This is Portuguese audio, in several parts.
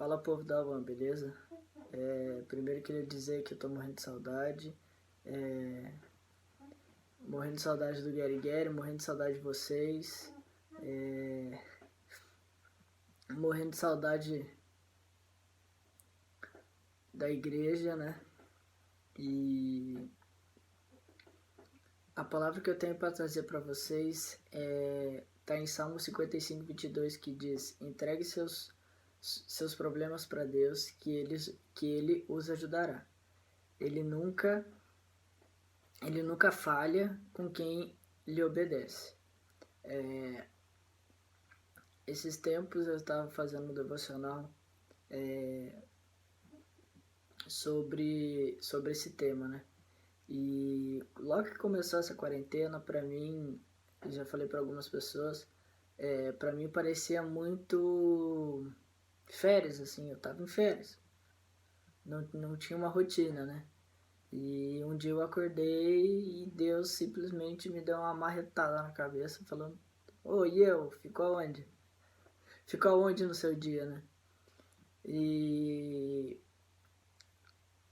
Fala, povo da One, beleza? Primeiro queria dizer que eu tô morrendo de saudade. É, Morrendo de saudade do Gary Gary, morrendo de saudade de vocês. é, Morrendo de saudade da igreja, né? E a palavra que eu tenho para trazer para vocês tá em Salmo 55, 22, que diz: entregue seus problemas para Deus, que Ele os ajudará. Ele nunca falha com quem lhe obedece. Esses tempos eu estava fazendo um devocional sobre esse tema, né? E logo que começou essa quarentena, pra mim, eu já falei para algumas pessoas, pra mim parecia muito férias, assim, eu tava em férias. Não tinha uma rotina, né? E um dia eu acordei e Deus simplesmente me deu uma marretada na cabeça, falando: ô, e eu? Ficou aonde? Ficou aonde no seu dia, né? E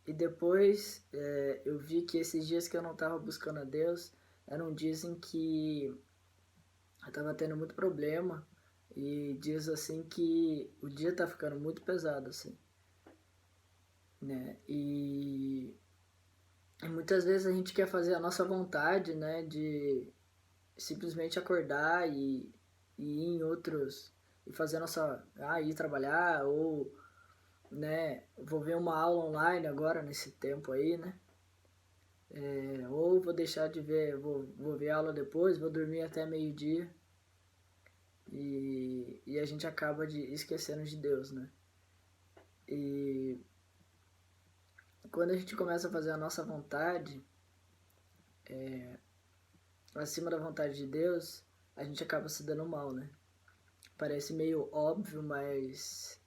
depois eu vi que esses dias que eu não estava buscando a Deus eram dias em que eu estava tendo muito problema, e dias assim que o dia tá ficando muito pesado, assim, né? E muitas vezes a gente quer fazer a nossa vontade, né? De simplesmente acordar e ir em outros, e fazer a nossa, ir trabalhar, ou, né, vou ver uma aula online agora nesse tempo aí, né? Ou vou deixar de ver, vou ver aula depois, vou dormir até meio-dia, e a gente acaba esquecendo de Deus, né? E quando a gente começa a fazer a nossa vontade acima da vontade de Deus, a gente acaba se dando mal, né? Parece meio óbvio, mas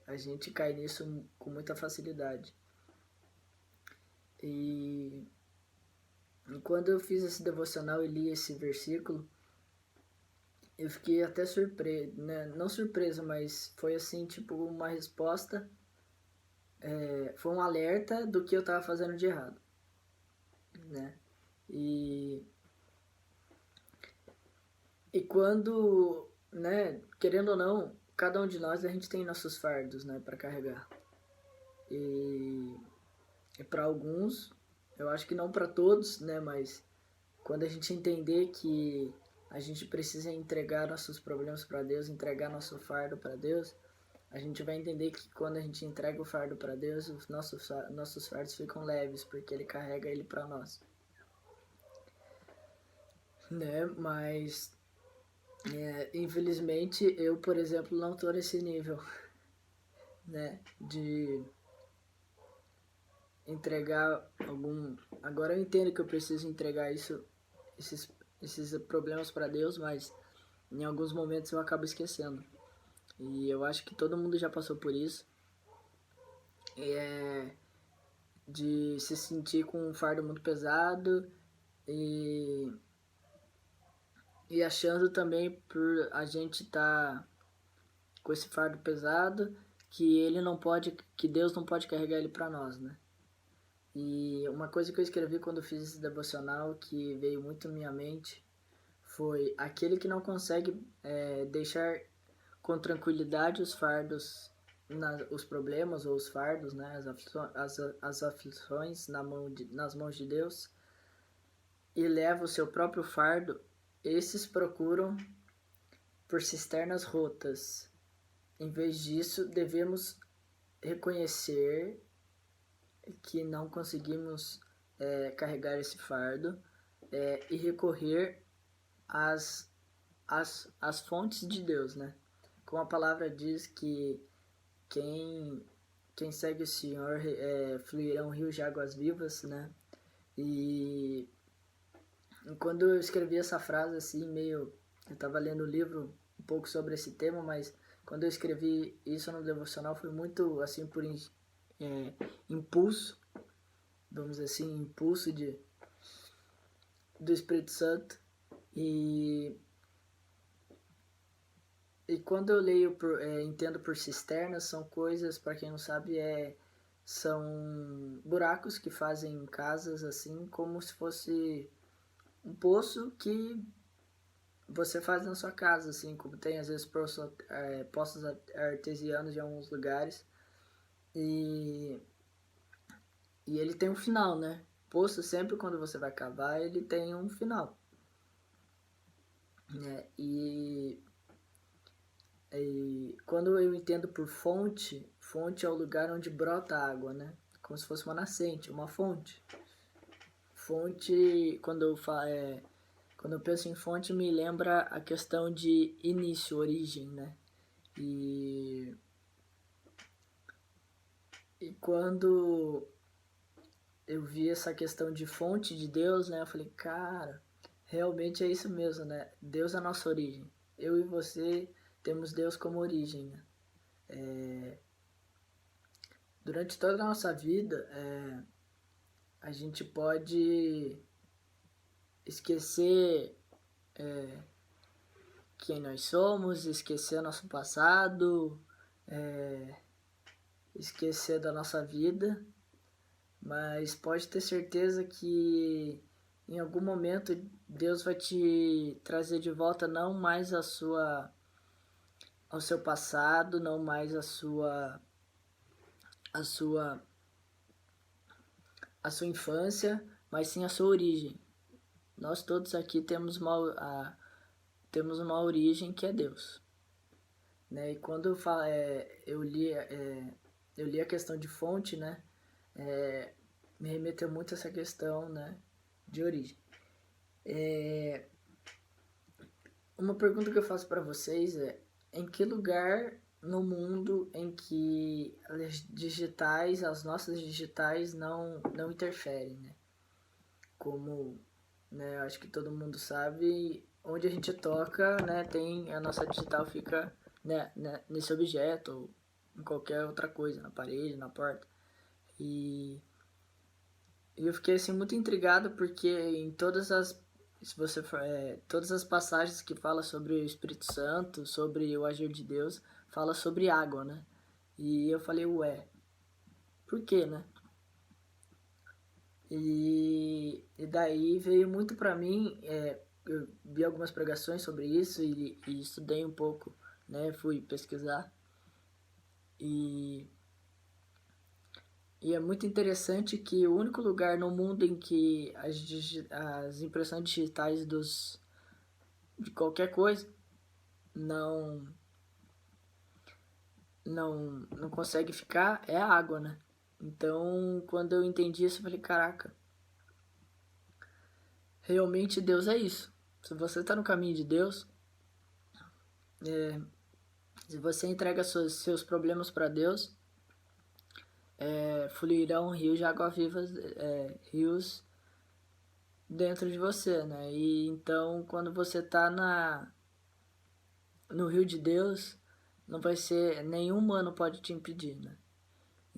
a gente cai nisso com muita facilidade. E quando eu fiz esse devocional e li esse versículo, eu fiquei até surpreso, né? Não surpreso, mas foi assim, tipo, uma resposta, foi um alerta do que eu estava fazendo de errado, né? E quando, né, querendo ou não, cada um de nós, a gente tem nossos fardos, né, para carregar. E para alguns, eu acho que não para todos, né, mas quando a gente entender que a gente precisa entregar nossos problemas para Deus, entregar nosso fardo para Deus, a gente vai entender que quando a gente entrega o fardo para Deus, os nossos fardos ficam leves, porque Ele carrega ele para nós, né? Mas infelizmente eu, por exemplo, não tô nesse nível, né, de entregar algum. Agora eu entendo que eu preciso entregar esses problemas para Deus, mas em alguns momentos eu acabo esquecendo. E eu acho que todo mundo já passou por isso. De se sentir com um fardo muito pesado e, achando também, por a gente estar com esse fardo pesado, que Deus não pode carregar ele para nós, né? E uma coisa que eu escrevi quando eu fiz esse devocional, que veio muito à minha mente, foi: aquele que não consegue deixar com tranquilidade os fardos, os problemas ou os fardos, né, as aflições nas mãos de Deus, e leva o seu próprio fardo, esses procuram por cisternas rotas. Em vez disso, devemos reconhecer que não conseguimos carregar esse fardo, e recorrer às fontes de Deus, né? Como a palavra diz que quem segue o Senhor fluirão rios de águas vivas, né? E quando eu escrevi essa frase assim, eu estava lendo o livro um pouco sobre esse tema, mas quando eu escrevi isso no devocional foi muito assim por impulso, vamos dizer assim, impulso do Espírito Santo. E E quando eu leio, entendo por cisternas, são coisas, para quem não sabe, são buracos que fazem casas assim, como se fosse um poço que você faz na sua casa, assim, como tem às vezes poços artesianos em alguns lugares. E, e ele tem um final, né? Poço, sempre quando você vai cavar, ele tem um final. Né? E quando eu entendo por fonte, fonte é o lugar onde brota água, né? Como se fosse uma nascente, uma fonte. Fonte, quando eu penso em fonte, me lembra a questão de início, origem, né? E, e quando eu vi essa questão de fonte de Deus, né? Eu falei, cara, realmente é isso mesmo, né? Deus é a nossa origem. Eu e você temos Deus como origem, né? Durante toda a nossa vida, a gente pode esquecer quem nós somos, esquecer nosso passado, esquecer da nossa vida, mas pode ter certeza que em algum momento Deus vai te trazer de volta não mais ao seu passado, não mais a sua infância, mas sim a sua origem. Nós todos aqui temos uma origem que é Deus. Né? E quando eu li a questão de fonte, né? Me remeteu muito a essa questão, né? De origem. Uma pergunta que eu faço para vocês é: em que lugar no mundo em que as nossas digitais não interferem, né? Como, né, acho que todo mundo sabe, onde a gente toca, né, tem a nossa digital fica, né, nesse objeto ou em qualquer outra coisa, na parede, na porta. E eu fiquei assim muito intrigado porque em todas as se você for, todas as passagens que fala sobre o Espírito Santo, sobre o agir de Deus, fala sobre água, né? E eu falei, ué, por quê, né? E daí veio muito pra mim, eu vi algumas pregações sobre isso e estudei um pouco, né? Fui pesquisar e, e é muito interessante que o único lugar no mundo em que as impressões digitais de qualquer coisa não, não consegue ficar é a água, né? Então, quando eu entendi isso, eu falei, caraca, realmente Deus é isso. Se você está no caminho de Deus, se você entrega seus problemas para Deus, fluirão rios de água viva, rios dentro de você, né? E então, quando você está no rio de Deus, não vai ser nenhum humano pode te impedir, né?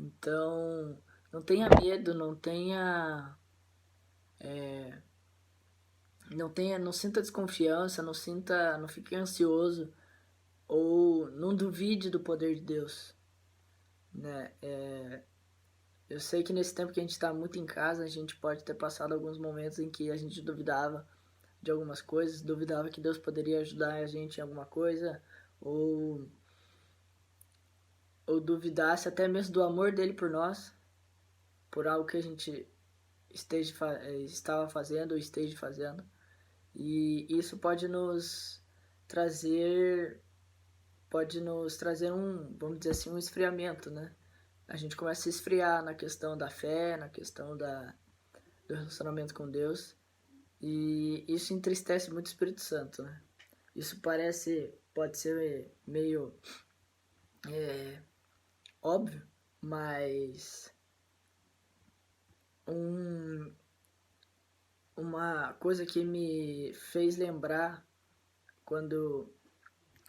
Então, não tenha medo, não sinta desconfiança, não fique ansioso ou não duvide do poder de Deus, né? Eu sei que nesse tempo que a gente está muito em casa, a gente pode ter passado alguns momentos em que a gente duvidava de algumas coisas, duvidava que Deus poderia ajudar a gente em alguma coisa, ou, ou duvidasse até mesmo do amor dele por nós, por algo que a gente estava fazendo ou esteja fazendo. E isso trazer, pode nos trazer vamos dizer assim, um esfriamento, né? A gente começa a se esfriar na questão da fé, na questão do relacionamento com Deus. E isso entristece muito o Espírito Santo, né? Isso pode ser meio óbvio, mas uma coisa que me fez lembrar quando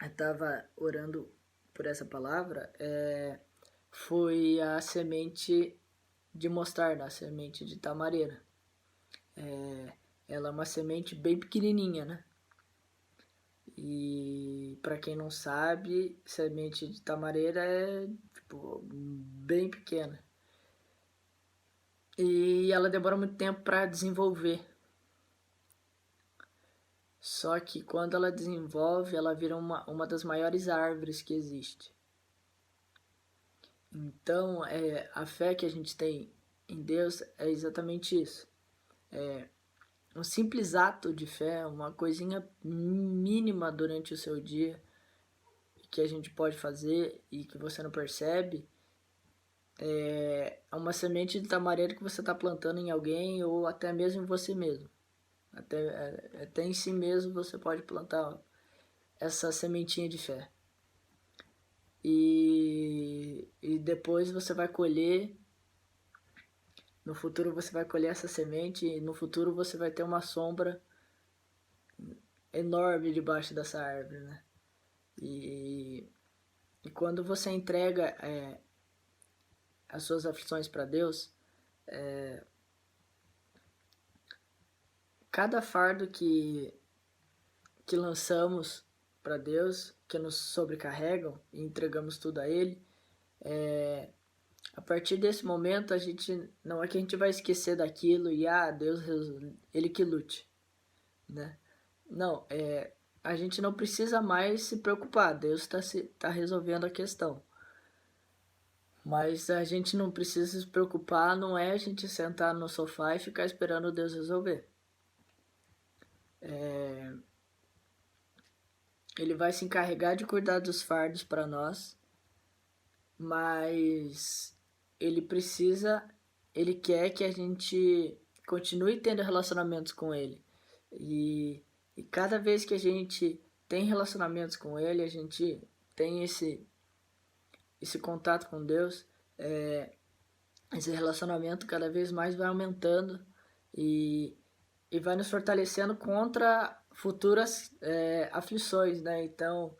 eu estava orando por essa palavra foi a semente de mostarda, a semente de tamareira. Ela é uma semente bem pequenininha, né? E para quem não sabe, semente de tamareira é tipo bem pequena. E ela demora muito tempo para desenvolver. Só que quando ela desenvolve, ela vira uma das maiores árvores que existe. Então, a fé que a gente tem em Deus é exatamente isso. É um simples ato de fé, uma coisinha mínima durante o seu dia que a gente pode fazer e que você não percebe, é uma semente de tamareira que você está plantando em alguém ou até mesmo em você mesmo. Até em si mesmo você pode plantar essa sementinha de fé. E depois você vai colher, no futuro você vai colher essa semente e no futuro você vai ter uma sombra enorme debaixo dessa árvore, né? E quando você entrega as suas aflições para Deus, cada fardo que lançamos para Deus, que nos sobrecarregam e entregamos tudo a Ele, a partir desse momento a gente não é que a gente vai esquecer daquilo e Deus, Ele que lute, né? Não, a gente não precisa mais se preocupar, Deus tá resolvendo a questão. Mas a gente não precisa se preocupar, não é a gente sentar no sofá e ficar esperando Deus resolver. Ele vai se encarregar de cuidar dos fardos para nós, mas ele quer que a gente continue tendo relacionamentos com ele. E cada vez que a gente tem relacionamentos com ele, a gente tem esse contato com Deus, esse relacionamento cada vez mais vai aumentando e vai nos fortalecendo contra futuras aflições, né? Então,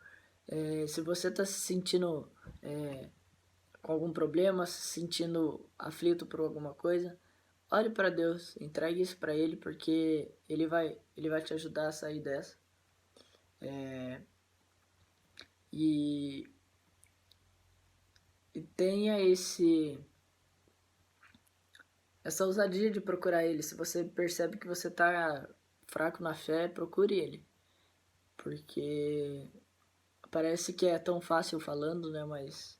se você está se sentindo com algum problema, se sentindo aflito por alguma coisa, olhe para Deus, entregue isso para Ele, porque Ele vai te ajudar a sair dessa. E tenha essa ousadia de procurar Ele. Se você percebe que você está fraco na fé, procure Ele. Porque parece que é tão fácil falando, né? Mas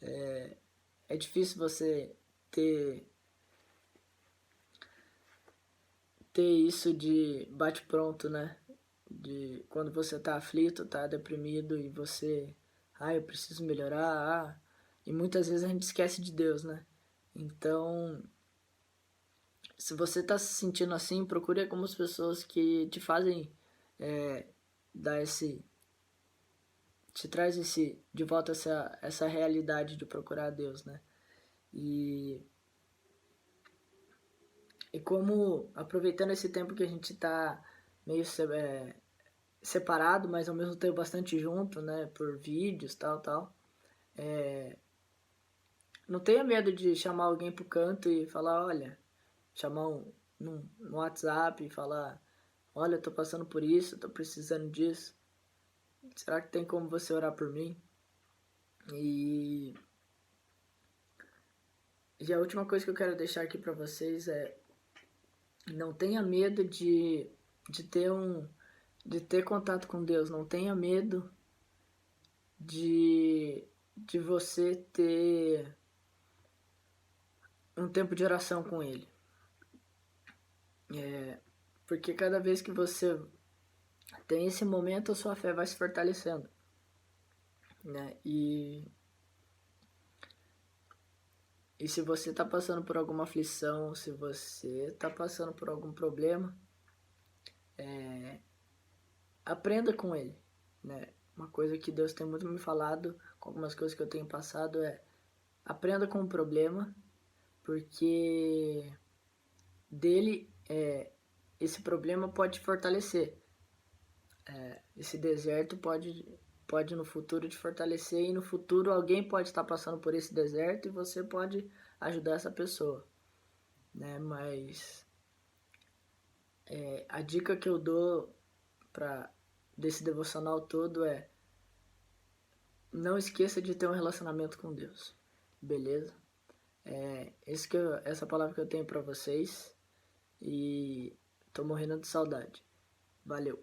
é difícil você ter isso de bate-pronto, né? De quando você tá aflito, tá deprimido e você... eu preciso melhorar, E muitas vezes a gente esquece de Deus, né? Então, se você tá se sentindo assim, procure algumas pessoas que te fazem dar te traz de volta essa realidade de procurar Deus, né? E como, aproveitando esse tempo que a gente tá meio separado, mas ao mesmo tempo bastante junto, né? Por vídeos, tal. Não tenha medo de chamar alguém pro canto e falar, olha, chamar no WhatsApp e falar, olha, eu tô passando por isso, tô precisando disso. Será que tem como você orar por mim? E a última coisa que eu quero deixar aqui para vocês é não tenha medo de ter contato com Deus, não tenha medo de você ter um tempo de oração com Ele. Porque cada vez que você tem esse momento, a sua fé vai se fortalecendo, né? E se você está passando por alguma aflição, se você está passando por algum problema, aprenda com ele, né? Uma coisa que Deus tem muito me falado, com algumas coisas que eu tenho passado, aprenda com o problema, porque dele esse problema pode te fortalecer. Esse deserto pode no futuro te fortalecer e no futuro alguém pode estar passando por esse deserto e você pode ajudar essa pessoa, né? Mas a dica que eu dou para desse devocional todo é: não esqueça de ter um relacionamento com Deus, beleza? Essa palavra que eu tenho pra vocês, e tô morrendo de saudade. Valeu!